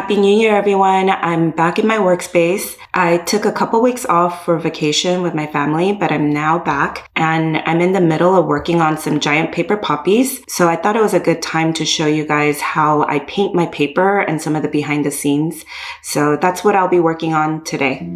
Happy New Year, everyone. I'm back in my workspace. I took a couple weeks off for vacation with my family, but I'm now back and I'm in the middle of working on some giant paper poppies. So I thought it was a good time to show you guys how I paint my paper and some of the behind the scenes. So that's what I'll be working on today.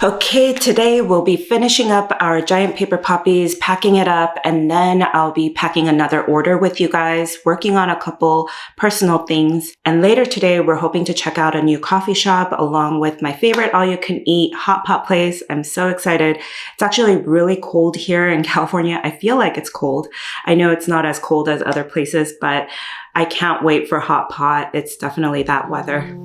Okay, today we'll be finishing up our giant paper poppies, packing it up, and then I'll be packing another order with you guys, working on a couple personal things. And later today, we're hoping to check out a new coffee shop along with my favorite all-you-can-eat hot pot place. I'm so excited. It's actually really cold here in California. I feel like it's cold. I know it's not as cold as other places, but I can't wait for hot pot. It's definitely that weather.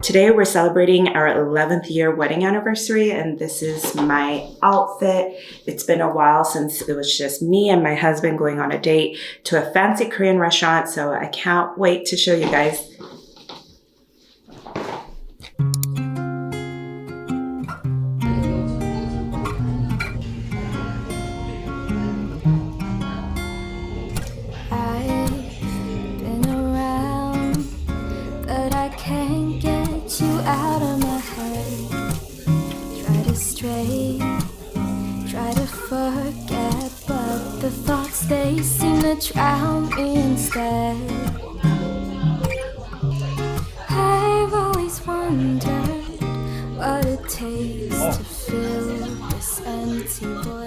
Today we're celebrating our 11th year wedding anniversary, and this is my outfit. It's been a while since it was just me and my husband going on a date to a fancy Korean restaurant, so I can't wait to show you guys. Out of my head, try to stray, try to forget, but the thoughts, they seem to drown me instead. I've always wondered what it takes to fill this empty void.